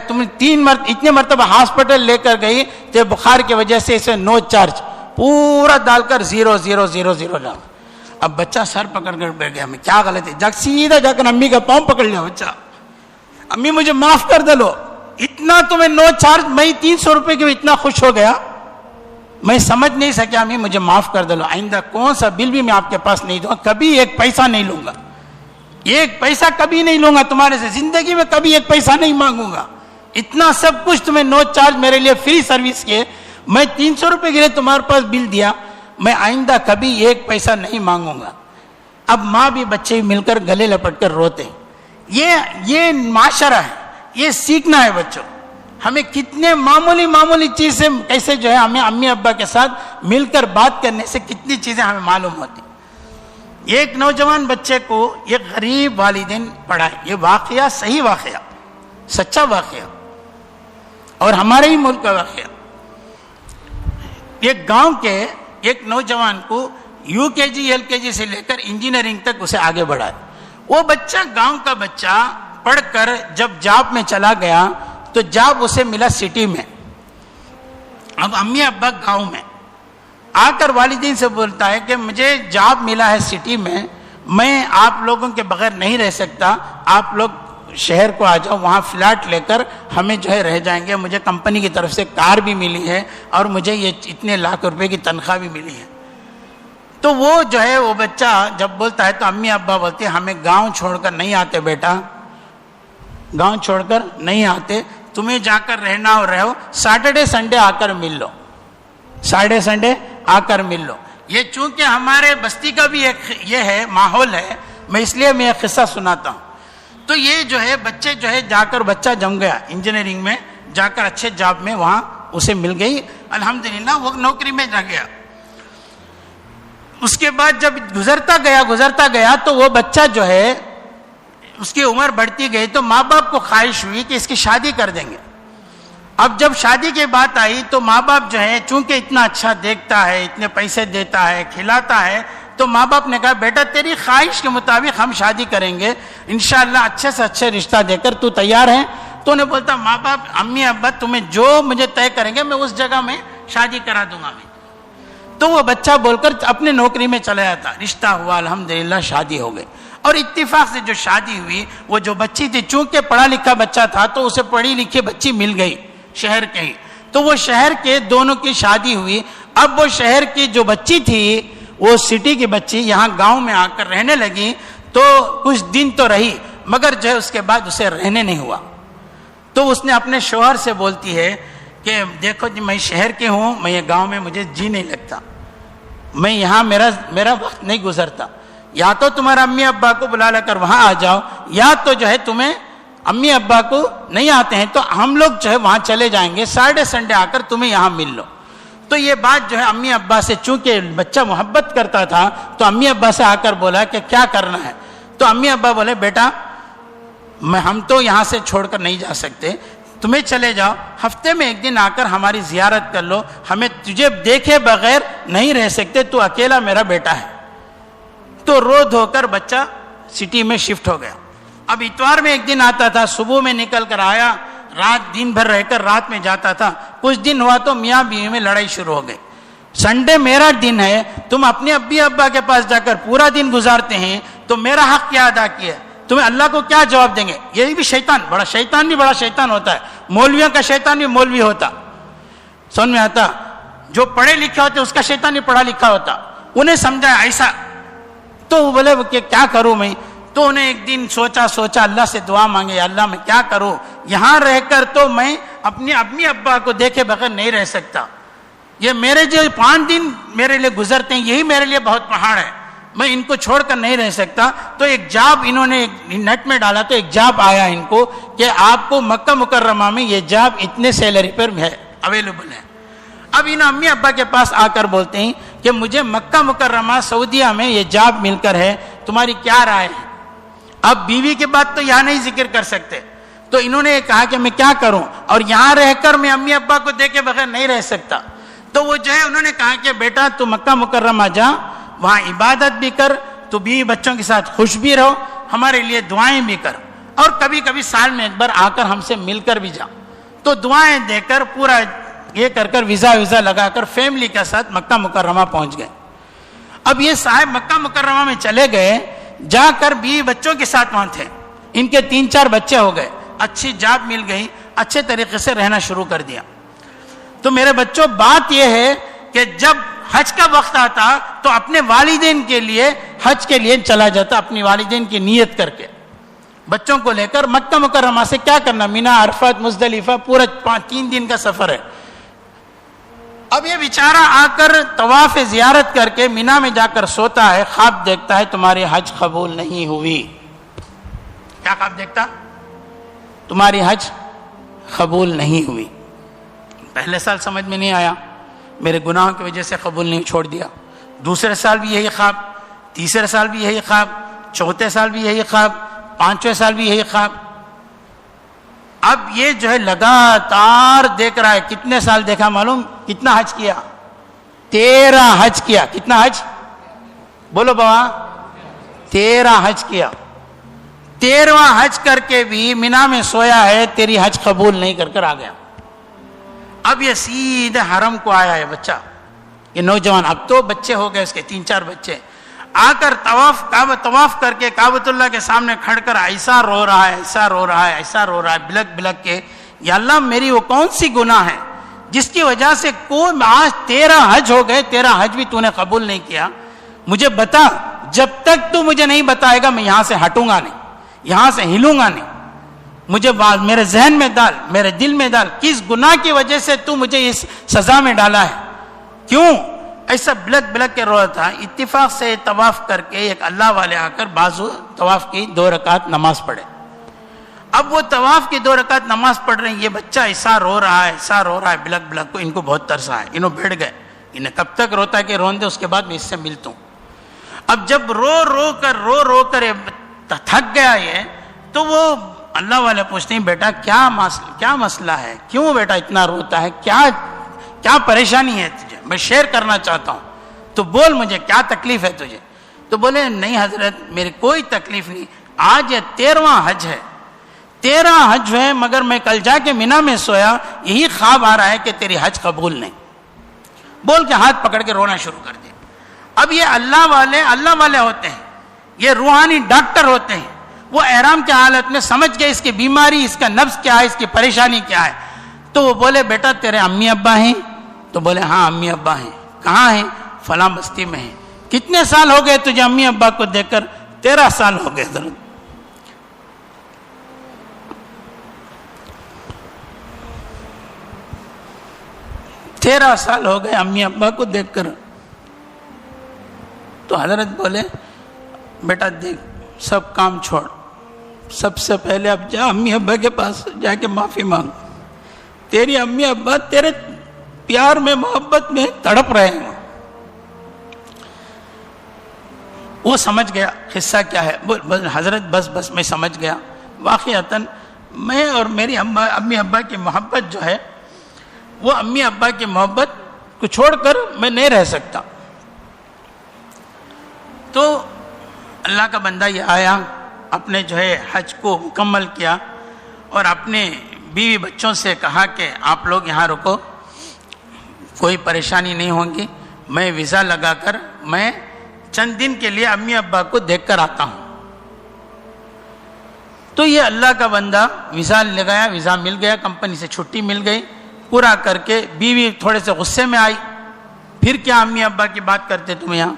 تم 3 اتنے مرتبہ ہاسپٹل لے کر گئی تو بخار کی وجہ سے اسے نو چارج. پورا ڈال کر 0 ڈال. اب بچہ سر پکڑ کر بیٹھ گیا. میں کیا غلط ہے؟ سیدھا جا کر امی کا پاؤں پکڑ لیا بچہ. امی مجھے معاف کر دے لو. اتنا تمہیں نو چارج. میں 300 روپے کے اتنا خوش ہو گیا میں سمجھ نہیں سکیا. امی مجھے معاف کر دے لو. آئندہ کون سا بل بھی میں آپ کے پاس نہیں دوں گا. کبھی 1 پیسہ نہیں لوں گا. 1 پیسہ کبھی نہیں لوں گا تمہارے سے. زندگی میں کبھی 1 پیسہ نہیں مانگوں گا. اتنا سب کچھ تمہیں نو چارج میرے لیے فری سروس کیے. میں 300 روپے کے لیے تمہارے پاس بل دیا. میں آئندہ کبھی 1 پیسہ نہیں مانگوں گا. اب ماں بھی بچے مل کر گلے لپٹ کر روتے. یہ معاشرہ ہے. یہ سیکھنا ہے بچوں. ہمیں کتنے معمولی چیز سے کیسے جو ہے ہمیں امی ابا کے ساتھ مل کر بات کرنے سے کتنی چیزیں ہمیں معلوم ہوتی. ایک نوجوان بچے کو ایک غریب والدین پڑھائے. یہ واقعہ صحیح واقعہ سچا واقعہ اور ہمارے ہی ملک کا واقعہ. ایک گاؤں کے ایک نوجوان کو UKG LKG سے لے کر انجینئرنگ تک اسے آگے بڑھائے. وہ بچہ گاؤں کا بچہ پڑھ کر جب جاب میں چلا گیا تو جاب اسے ملا سٹی میں. اب امی ابا گاؤں میں آ کر والدین سے بولتا ہے کہ مجھے جاب ملا ہے سٹی میں آپ لوگوں کے بغیر نہیں رہ سکتا. آپ لوگ شہر کو آ جاؤ وہاں فلیٹ لے کر ہمیں جو ہے رہ جائیں گے. مجھے کمپنی کی طرف سے کار بھی ملی ہے اور مجھے یہ اتنے لاکھ روپے کی تنخواہ بھی ملی ہے. تو وہ جو ہے وہ بچہ جب بولتا ہے تو امی ابا بولتے ہیں ہمیں گاؤں چھوڑ کر نہیں آتے بیٹا. گاؤں چھوڑ کر نہیں آتے. تمہیں جا کر رہنا اور رہو. سیٹرڈے سنڈے آ کر مل لو. سیٹرڈے سنڈے آ کر مل لو. یہ چونکہ ہمارے بستی کا بھی ایک یہ ہے ماحول ہے. میں اس لیے میں ایک قصہ سناتا ہوں. تو یہ جو ہے بچے جو ہے جا کر بچہ جم گیا انجینئرنگ میں جا کر اچھے جاب میں وہاں اسے مل گئی. الحمدللہ وہ نوکری میں جا گیا. اس کے بعد جب گزرتا گیا تو وہ بچہ جو ہے اس کی عمر بڑھتی گئی تو ماں باپ کو خواہش ہوئی کہ اس کی شادی کر دیں گے. اب جب شادی کی بات آئی تو ماں باپ جو ہے چونکہ اتنا اچھا دیکھتا ہے اتنے پیسے دیتا ہے کھلاتا ہے تو ماں باپ نے کہا بیٹا تیری خواہش کے مطابق ہم شادی کریں گے انشاءاللہ اچھے سے اچھے رشتہ دے کر. تو تیار ہے؟ تو انہیں بولتا ماں باپ امی ابا تمہیں جو مجھے طے کریں گے میں اس جگہ میں شادی کرا دوں گا. میں تو وہ بچہ بول کر اپنے نوکری میں چلا جاتا. رشتہ ہوا الحمدللہ شادی ہو گئی. اور اتفاق سے جو شادی ہوئی وہ جو بچی تھی چونکہ پڑھا لکھا بچہ تھا تو اسے پڑھی لکھی بچی مل گئی شہر کے ہی. تو وہ شہر کے دونوں کی شادی ہوئی. اب وہ شہر کی جو بچی تھی وہ سٹی کی بچی یہاں گاؤں میں آ کر رہنے لگی. تو کچھ دن تو رہی مگر جو ہے اس کے بعد اسے رہنے نہیں ہوا. تو اس نے اپنے شوہر سے بولتی ہے کہ دیکھو جی میں شہر کے ہوں, میں یہ گاؤں میں مجھے جی نہیں لگتا, میں یہاں میرا وقت نہیں گزرتا, یا تو تمہارا امی ابا کو بلا لے کر وہاں آ جاؤ, یا تو جو ہے تمہیں امی ابا کو نہیں آتے ہیں تو ہم لوگ جو ہے وہاں چلے جائیں گے, سیٹرڈے سنڈے آ کر تمہیں یہاں مل لو. تو یہ بات جو ہے امی ابا سے, چونکہ بچہ محبت کرتا تھا تو امی ابا سے آ کر بولا کہ کیا کرنا ہے. تو امی ابا بولے بیٹا ہم تو یہاں سے چھوڑ کر نہیں جا سکتے, تمہیں چلے جاؤ, ہفتے میں ایک دن آ کر ہماری زیارت کر لو, ہمیں تجھے دیکھے بغیر نہیں رہ سکتے, تو اکیلا میرا بیٹا ہے. تو رو دھو کر بچہ سٹی میں شفٹ ہو گیا. اب اتوار میں ایک دن آتا تھا, صبح میں نکل کر آیا, رات دن بھر رہ کر رات میں جاتا تھا. کچھ دن ہوا تو میاں بیوی میں لڑائی شروع ہو گئی. سنڈے میرا دن ہے, تم اپنے ابی ابا کے پاس جا کر پورا دن گزارتے ہیں, تو میرا حق کیا ادا کیا, تمہیں اللہ کو کیا جواب دیں گے. یہ بھی شیطان, بڑا شیطان ہوتا ہے. مولویوں کا شیطان بھی مولوی ہوتا, سمجھ میں آتا. جو پڑھے لکھے ہوتے اس کا شیطان بھی پڑھا لکھا ہوتا. انہیں سمجھا ایسا, تو وہ بولے کہ کیا کروں میں. تو انہیں ایک دن سوچا اللہ سے دعا مانگے, اللہ میں کیا کروں, یہاں رہ کر تو میں اپنے امی ابا کو دیکھے بغیر نہیں رہ سکتا. یہ میرے جو 5 دن میرے لیے گزرتے ہیں یہی میرے لیے بہت پہاڑ ہے, میں ان کو چھوڑ کر نہیں رہ سکتا. تو ایک جاب انہوں نے نیٹ میں ڈالا, تو ایک جاب آیا ان کو کہ آپ کو مکہ مکرمہ میں یہ جاب اتنے سیلری پر ہے, اویلیبل ہے. اب ان امی ابا کے پاس آ کر بولتے ہیں کہ مجھے مکہ مکرمہ سعودیہ میں یہ جاب مل کر ہے, تمہاری کیا رائے ہے. اب بیوی کے بات تو یہاں نہیں ذکر کر سکتے, تو انہوں نے کہا کہ میں کیا کروں, اور یہاں رہ کر میں امی ابا کو دیکھے بغیر نہیں رہ سکتا. تو وہ جو ہے انہوں نے کہا کہ بیٹا تو مکہ مکرمہ جا, وہاں عبادت بھی کر, تو بیوی بچوں کے ساتھ خوش بھی رہو, ہمارے لیے دعائیں بھی کر, اور کبھی کبھی سال میں ایک بار آ کر ہم سے مل کر بھی جا. تو دعائیں دے کر پورا یہ کر ویزا لگا کر فیملی کے ساتھ مکہ مکرمہ پہنچ گئے. اب یہ صاحب مکہ مکرمہ میں چلے گئے, جا کر بیوی بچوں کے ساتھ وہاں تھے. ان کے 3-4 بچے ہو گئے, اچھی جاب مل گئی, اچھے طریقے سے رہنا شروع کر دیا. تو میرے بچوں بات یہ ہے کہ جب حج کا وقت آتا تو اپنے والدین کے لیے حج کے لیے چلا جاتا, اپنی والدین کی نیت کر کے بچوں کو لے کر. مکہ مکرمہ سے کیا کرنا, مینا, عرفات, مزدلفہ, پورا 3 دن کا سفر ہے. اب یہ بیچارہ آ کر طواف زیارت کر کے مینا میں جا کر سوتا ہے, خواب دیکھتا ہے تمہاری حج قبول نہیں ہوئی. کیا خواب دیکھتا, تمہاری حج قبول نہیں ہوئی. پہلے سال سمجھ میں نہیں آیا, میرے گناہوں کی وجہ سے قبول نہیں, چھوڑ دیا. دوسرے سال بھی یہی خواب, تیسرے سال بھی یہی خواب, چوتھے سال بھی یہی خواب, 5ویں سال بھی یہی خواب. اب یہ جو ہے لگاتار دیکھ رہا ہے. کتنے سال دیکھا معلوم, کتنا حج کیا, 13 حج کیا. کتنا حج بولو بابا, 13 حج کیا. 13واں حج کر کے بھی مینا میں سویا ہے, تیری حج قبول نہیں کر آ گیا. اب یہ سیدھے حرم کو آیا ہے بچہ, یہ نوجوان, اب تو بچے ہو گئے اس کے 3-4 بچے. آ کر طواف کر کے کعبۃ اللہ کے سامنے کھڑ کر ایسا رو رہا ہے, بلک کے, یا اللہ میری وہ کون سی گناہ ہے جس کی وجہ سے آج 13 حج ہو گئے, 13 حج بھی تو نے قبول نہیں کیا. مجھے بتا, جب تک تو مجھے نہیں بتائے گا میں یہاں سے ہٹوں گا نہیں, یہاں سے ہلوں گا نہیں. مجھے میرے ذہن میں ڈال, میرے دل میں ڈال, کس گناہ کی وجہ سے تو مجھے اس سزا میں ڈالا ہے, کیوں ایسا بلک کے رو رہا تھا. اتفاق سے طواف کر کے ایک اللہ والے آ کر بازو طواف کی 2 رکعت نماز پڑھے. اب وہ طواف کی 2 رکعت نماز پڑھ رہے ہیں, یہ بچہ ایسا رو رہا ہے بلک کو. ان کو بہت ترس آیا, انہوں بیٹھ گئے. انہیں کب تک روتا کہ رون دے, اس کے بعد میں اس سے ملتا ہوں. اب جب رو کر تھک گیا یہ, تو وہ اللہ والے پوچھتے ہیں بیٹا کیا مسئلہ ہے, کیوں بیٹا اتنا روتا ہے, کیا پریشانی ہے تجھے, میں شیئر کرنا چاہتا ہوں, تو بول مجھے کیا تکلیف ہے تجھے. تو بولے نہیں حضرت میری کوئی تکلیف نہیں, آج یہ 13واں حج ہے, 13 حج ہے, مگر میں کل جا کے مینا میں سویا, یہی خواب آ رہا ہے کہ تیری حج قبول نہیں. بول کے ہاتھ پکڑ کے رونا شروع کر دیا. اب یہ اللہ والے ہوتے ہیں, یہ روحانی ڈاکٹر ہوتے ہیں. وہ احرام کی حالت میں سمجھ گئے اس کی بیماری, اس کا نفس کیا ہے, اس کی پریشانی کیا ہے. تو وہ بولے بیٹا تیرے امی ابا ہیں؟ تو بولے ہاں امی ابا ہیں. کہاں ہیں؟ فلاں بستی میں ہیں. کتنے سال ہو گئے تجھے امی ابا کو دیکھ کر؟ 13 سال ہو گئے. حضرت 13 سال ہو گئے امی ابا کو دیکھ کر. تو حضرت بولے بیٹا دیکھ سب کام چھوڑ, سب سے پہلے اب جا امی ابا کے پاس جا کے معافی مانگ. تیری امی ابا تیرے پیار میں محبت میں تڑپ رہے ہیں. وہ سمجھ گیا قصہ کیا ہے. حضرت بس میں سمجھ گیا واقعتاً میں اور میری امی ابا کی محبت جو ہے وہ امی ابا کی محبت کو چھوڑ کر میں نہیں رہ سکتا. تو اللہ کا بندہ یہ آیا, اپنے جو ہے حج کو مکمل کیا اور اپنے بیوی بچوں سے کہا کہ آپ لوگ یہاں رکو, کوئی پریشانی نہیں ہوگی, میں ویزا لگا کر میں چند دن کے لیے امی ابا کو دیکھ کر آتا ہوں. تو یہ اللہ کا بندہ ویزا لگایا, ویزا مل گیا, کمپنی سے چھٹی مل گئی, پورا کر کے بیوی تھوڑے سے غصے میں آئی, پھر کیا امی ابا کی بات کرتے تم یہاں؟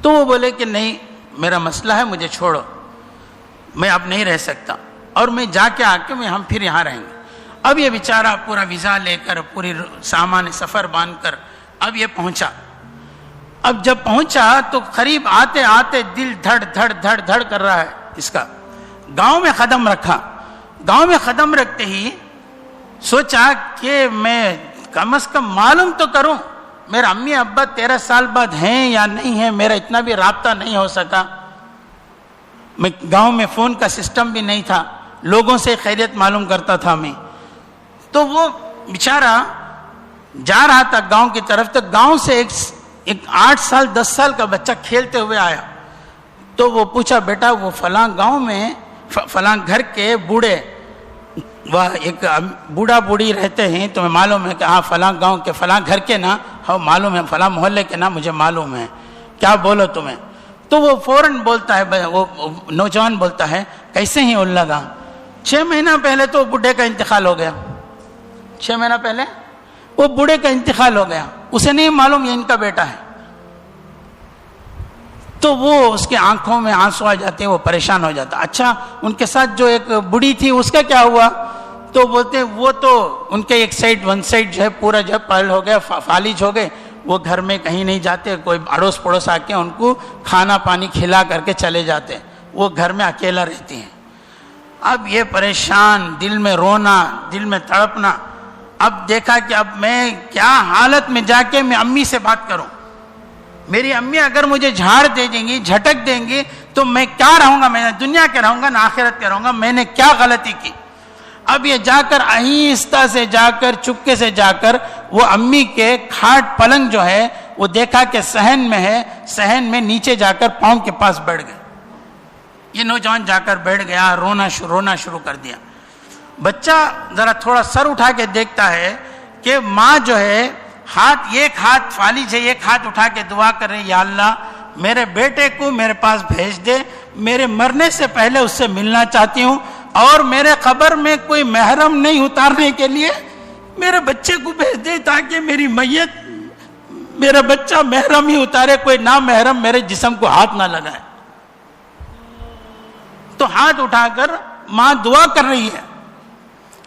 تو وہ بولے کہ نہیں میرا مسئلہ ہے, مجھے چھوڑو, میں اب نہیں رہ سکتا اور میں جا کے آ کے ہم پھر یہاں رہیں گے. اب یہ بیچارہ پورا ویزا لے کر پوری سامان سفر باندھ کر اب یہ پہنچا. اب جب پہنچا تو قریب آتے آتے دل دھڑ دھڑ دھڑ دھڑ کر رہا ہے اس کا. گاؤں میں قدم رکھا, گاؤں میں قدم رکھتے ہی سوچا کہ میں کم از کم معلوم تو کروں میرا امی ابا 13 سال بعد ہیں یا نہیں ہیں. میرا اتنا بھی رابطہ نہیں ہو سکا, میں گاؤں میں فون کا سسٹم بھی نہیں تھا, لوگوں سے خیریت معلوم کرتا تھا میں. تو وہ بیچارہ جا رہا تھا گاؤں کی طرف, تو گاؤں سے ایک 8 سال 10 سال کا بچہ کھیلتے ہوئے آیا. تو وہ پوچھا بیٹا وہ فلاں گاؤں میں فلاں گھر کے بوڑھے, وہ ایک بوڑھا بوڑھی رہتے ہیں, تمہیں معلوم ہے کہ ہاں فلاں گاؤں کے فلاں گھر کے نا, ہاں معلوم ہے, فلاں محلے کے نا مجھے معلوم ہے, کیا بولو تمہیں. تو وہ فوراً بولتا ہے, وہ نوجوان بولتا ہے کیسے ہیں اللہ گاں؟ 6 مہینہ پہلے تو بوڑھے کا انتقال ہو گیا, 6 مہینہ پہلے وہ بوڑھے کا انتقال ہو گیا, اسے نہیں معلوم یہ ان کا بیٹا ہے. تو وہ اس کے آنکھوں میں آنسو آ جاتے ہیں, وہ پریشان ہو جاتا. اچھا ان کے ساتھ جو ایک بوڑھی تھی اس کا کیا ہوا؟ تو بولتے وہ تو ان کے ایک سائڈ ون سائڈ جو ہے پورا جو ہے پل ہو گیا, فالج ہو گئے, وہ گھر میں کہیں نہیں جاتے, کوئی اڑوس پڑوس آ کے ان کو کھانا پانی کھلا کر کے چلے جاتے, وہ گھر میں اکیلا رہتی ہیں. اب یہ پریشان, دل میں رونا, دل میں تڑپنا. اب دیکھا کہ اب میں کیا حالت میں جا کے میں امی سے بات کروں. میری امی اگر مجھے جھاڑ دے دیں گی, جھٹک دیں گی, تو میں کیا رہوں گا؟ میں دنیا کے رہوں گا نہ آخرت کے رہوں گا. میں نے کیا غلطی کی؟ اب یہ جا کر آہستہ سے جا کر چپکے سے جا کر وہ امی کے کھاٹ پلنگ جو ہے وہ دیکھا کہ صحن میں ہے, صحن میں نیچے جا کر پاؤں کے پاس بیٹھ گئے. یہ نوجوان جا کر بیٹھ گیا, رونا شروع کر دیا. بچہ ذرا تھوڑا سر اٹھا کے دیکھتا ہے کہ ماں جو ہے ایک ہاتھ فالج ہے, ایک ہاتھ اٹھا کے دعا کر رہے, یا اللہ میرے بیٹے کو میرے پاس بھیج دے, میرے مرنے سے پہلے اس سے ملنا چاہتی ہوں, اور میرے قبر میں کوئی محرم نہیں اتارنے کے لیے میرے بچے کو بھیج دے, تاکہ میری میت میرا بچہ محرم ہی اتارے, کوئی نامحرم میرے جسم کو ہاتھ نہ لگائے. تو ہاتھ اٹھا کر ماں دعا کر رہی ہے.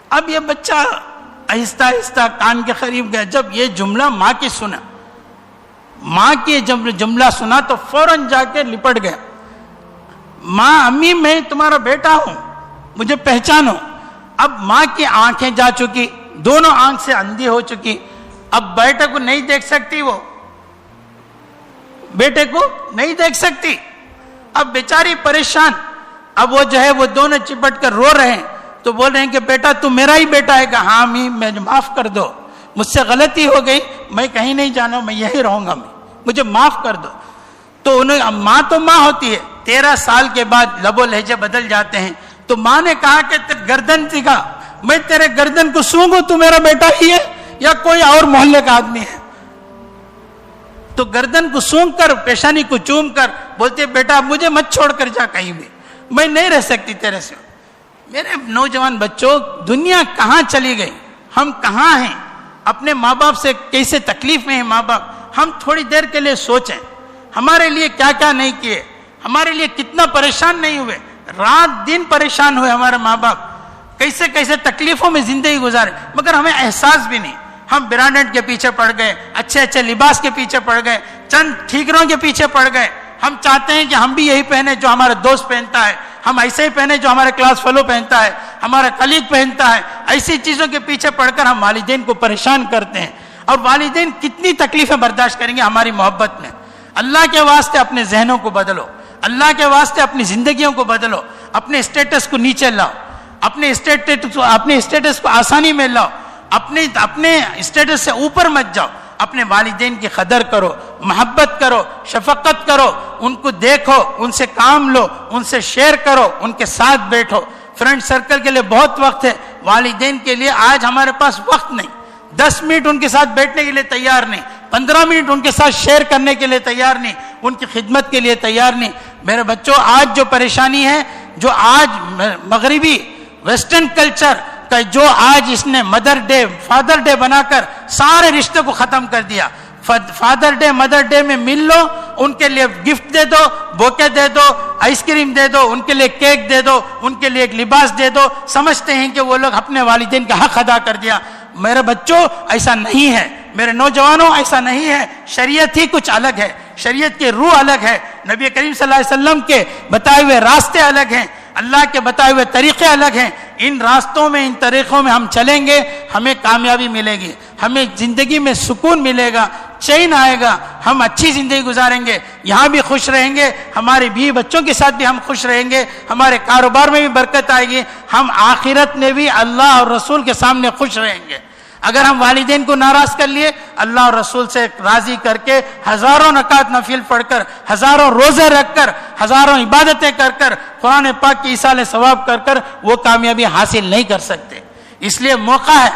اب یہ بچہ آہستہ آہستہ کان کے قریب گیا. جب یہ جملہ ماں کی سنا, ماں کی جب جملہ سنا تو فوراً جا کے لپٹ گیا. ماں امی میں تمہارا بیٹا ہوں, مجھے پہچانو. اب ماں کی آنکھیں جا چکی, دونوں آنکھ سے اندھی ہو چکی, اب بیٹے کو نہیں دیکھ سکتی, وہ بیٹے کو نہیں دیکھ سکتی. اب بیچاری پریشان, اب وہ جو ہے وہ دونوں چپٹ کر رو رہے ہیں. تو بول رہے ہیں کہ بیٹا تو میرا ہی بیٹا ہے. کہ ہاں امی مجھے معاف کر دو, مجھ سے غلطی ہو گئی, میں کہیں نہیں جانا, میں یہی رہوں گا, مجھے معاف کر دو. تو انہوں ماں تو ماں ہوتی ہے, 13 سال کے بعد لب و لہجے بدل جاتے ہیں. تو ماں نے کہا کہ گردن دکھا, میں تیرے گردن کو سونگوں, تو میرا بیٹا ہی ہے یا کوئی اور محلے کا آدمی ہے؟ تو گردن کو سونگ کر, پیشانی کو چوم کر بولتے بیٹا مجھے مت چھوڑ کر جا کہیں بھی, میں نہیں رہ سکتی تیرے سے. میرے نوجوان بچوں, دنیا کہاں چلی گئی؟ ہم کہاں ہیں, اپنے ماں باپ سے کیسے تکلیف میں ہیں ماں باپ. ہم تھوڑی دیر کے لیے سوچیں ہمارے لیے کیا کیا نہیں کیے, ہمارے لیے کتنا پریشان نہیں ہوئے, رات دن پریشان ہوئے ہمارے ماں باپ, کیسے کیسے تکلیفوں میں زندگی گزارے, مگر ہمیں احساس بھی نہیں. ہم برانڈڈ کے پیچھے پڑ گئے, اچھے اچھے لباس کے پیچھے پڑ گئے, چند ٹھیکروں کے پیچھے پڑ گئے. ہم چاہتے ہیں کہ ہم بھی یہی پہنے جو ہمارا دوست پہنتا ہے, ہم ایسے ہی پہنے جو ہمارے کلاس فیلو پہنتا ہے, ہمارا کلیگ پہنتا ہے. ایسی چیزوں کے پیچھے پڑ کر ہم والدین کو پریشان کرتے ہیں, اور والدین کتنی تکلیفیں برداشت کریں گے ہماری محبت میں. اللہ کے واسطے اپنے ذہنوں کو بدلو, اللہ کے واسطے اپنی زندگیوں کو بدلو, اپنے اسٹیٹس کو نیچے لاؤ, اپنے اسٹیٹس کو آسانی میں لاؤ, اپنے اسٹیٹس سے اوپر مت جاؤ. اپنے والدین کی قدر کرو, محبت کرو, شفقت کرو, ان کو دیکھو, ان سے کام لو, ان سے شیئر کرو, ان کے ساتھ بیٹھو. فرینڈ سرکل کے لیے بہت وقت ہے, والدین کے لیے آج ہمارے پاس وقت نہیں. 10 منٹ ان کے ساتھ بیٹھنے کے لیے تیار نہیں, 15 منٹ ان کے ساتھ شیئر کرنے کے لیے تیار نہیں, ان کی خدمت کے لیے تیار نہیں. میرے بچوں, آج جو پریشانی ہے, جو آج مغربی ویسٹرن کلچر کا جو آج اس نے مدر ڈے فادر ڈے بنا کر سارے رشتے کو ختم کر دیا. فادر ڈے مدر ڈے میں مل لو, ان کے لیے گفٹ دے دو, بوکے دے دو, آئس کریم دے دو, ان کے لیے کیک دے دو, ان کے لیے ایک لباس دے دو, سمجھتے ہیں کہ وہ لوگ اپنے والدین کا حق ادا کر دیا. میرے بچوں, ایسا نہیں ہے. میرے نوجوانوں, ایسا نہیں ہے. شریعت ہی کچھ الگ ہے, شریعت کی روح الگ ہے, نبی کریم صلی اللہ علیہ وسلم کے بتائے ہوئے راستے الگ ہیں, اللہ کے بتائے ہوئے طریقے الگ ہیں. ان راستوں میں, ان طریقوں میں ہم چلیں گے, ہمیں کامیابی ملے گی, ہمیں زندگی میں سکون ملے گا, چین آئے گا, ہم اچھی زندگی گزاریں گے, یہاں بھی خوش رہیں گے, ہمارے بیوی بچوں کے ساتھ بھی ہم خوش رہیں گے, ہمارے کاروبار میں بھی برکت آئے گی, ہم آخرت میں بھی اللہ اور رسول کے سامنے خوش رہیں گے. اگر ہم والدین کو ناراض کر لیے, اللہ اور رسول سے راضی کر کے ہزاروں رکعت نفل پڑھ کر, ہزاروں روزے رکھ کر, ہزاروں عبادتیں کر کر, قرآن پاک کی ایصال ثواب کر کر وہ کامیابی حاصل نہیں کر سکتے. اس لیے موقع ہے,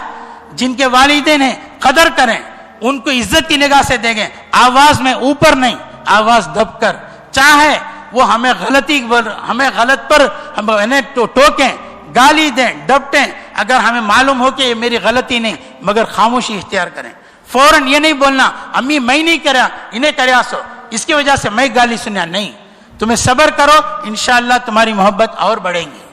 جن کے والدین ہیں قدر کریں, ان کو عزت کی نگاہ سے دیکھیں, آواز میں اوپر نہیں, آواز دب کر. چاہے وہ ہمیں غلط پر ہمیں ٹوکیں, گالی دیں, ڈپٹیں, اگر ہمیں معلوم ہو کہ یہ میری غلطی نہیں, مگر خاموشی اختیار کریں. فوراً یہ نہیں بولنا امی میں نہیں کریا, انہیں کریا سو, اس کی وجہ سے میں گالی سنیا. نہیں, تمہیں صبر کرو, انشاءاللہ تمہاری محبت اور بڑھیں گی.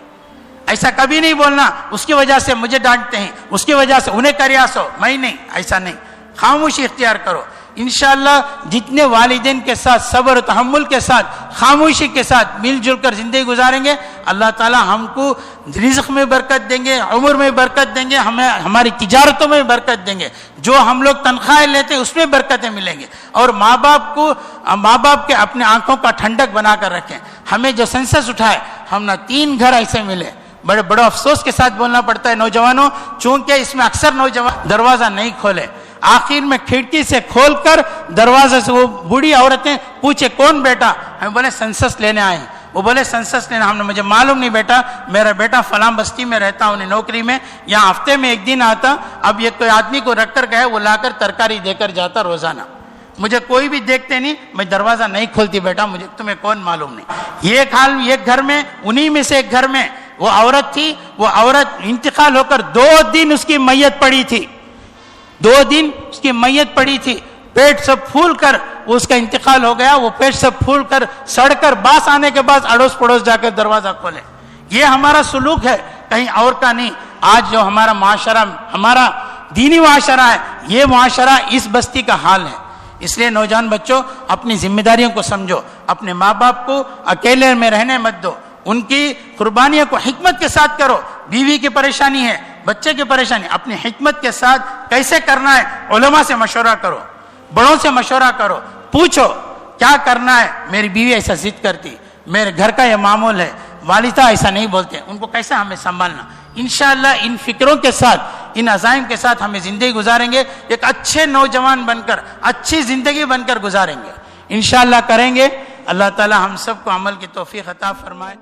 ایسا کبھی نہیں بولنا اس کی وجہ سے مجھے ڈانٹتے ہیں, اس کی وجہ سے انہیں کریا سو, میں نہیں. ایسا نہیں, خاموشی اختیار کرو. انشاءاللہ جتنے والدین کے ساتھ صبر و تحمل کے ساتھ, خاموشی کے ساتھ مل جل کر زندگی گزاریں گے, اللہ تعالی ہم کو رزق میں برکت دیں گے, عمر میں برکت دیں گے, ہمیں ہماری تجارتوں میں برکت دیں گے, جو ہم لوگ تنخواہیں لیتے ہیں اس میں برکتیں ملیں گی. اور ماں باپ کے اپنے آنکھوں کا ٹھنڈک بنا کر رکھیں. ہمیں جو سینسس اٹھائے, ہم نہ 3 گھر ایسے ملے. بڑے افسوس کے ساتھ بولنا پڑتا ہے نوجوانوں, چونکہ اس میں اکثر نوجوان دروازہ نہیں کھولے, آخر میں کھڑکی سے کھول کر دروازے سے وہ بوڑھی عورتیں پوچھے کون بیٹا, ہم بولے سنسس لینے آئے ہیں. وہ بولے سنسس لینا, ہم نے مجھے معلوم نہیں بیٹا, میرا بیٹا فلاں بستی میں رہتا ہوں, نوکری میں, یہاں ہفتے میں 1 دن آتا, اب یہ کوئی آدمی کو رکھ کر گئے, وہ لا کر ترکاری دے کر جاتا روزانہ. مجھے کوئی بھی دیکھتے نہیں, میں دروازہ نہیں کھولتی بیٹا, مجھے تمہیں کون معلوم نہیں. یہ ایک حال ایک گھر میں, انہی میں سے ایک گھر میں وہ عورت تھی, وہ عورت انتقال ہو کر 2 دن اس کی میت پڑی تھی, 2 دن اس کی میت پڑی تھی, پیٹ سب پھول کر وہ اس کا انتقال ہو گیا. وہ پیٹ سب پھول کر سڑ کر باس آنے کے بعد اڑوس پڑوس جا کر دروازہ کھولے. یہ ہمارا سلوک ہے, کہیں اور کا نہیں. آج جو ہمارا معاشرہ, ہمارا دینی معاشرہ ہے, یہ معاشرہ اس بستی کا حال ہے. اس لیے نوجوان بچوں, اپنی ذمہ داریوں کو سمجھو, اپنے ماں باپ کو اکیلے میں رہنے مت دو, ان کی قربانیوں کو حکمت کے ساتھ کرو. بیوی کی پریشانی ہے, بچے کی پریشانی, اپنی حکمت کے ساتھ کیسے کرنا ہے, علماء سے مشورہ کرو, بڑوں سے مشورہ کرو, پوچھو کیا کرنا ہے. میری بیوی ایسا ضد کرتی, میرے گھر کا یہ معمول ہے, والدہ ایسا نہیں بولتے, ان کو کیسے ہمیں سنبھالنا. انشاءاللہ ان فکروں کے ساتھ, ان عزائم کے ساتھ ہمیں زندگی گزاریں گے, ایک اچھے نوجوان بن کر, اچھی زندگی بن کر گزاریں گے. انشاءاللہ کریں گے. اللہ تعالی ہم سب کو عمل کی توفیق عطا فرمائے.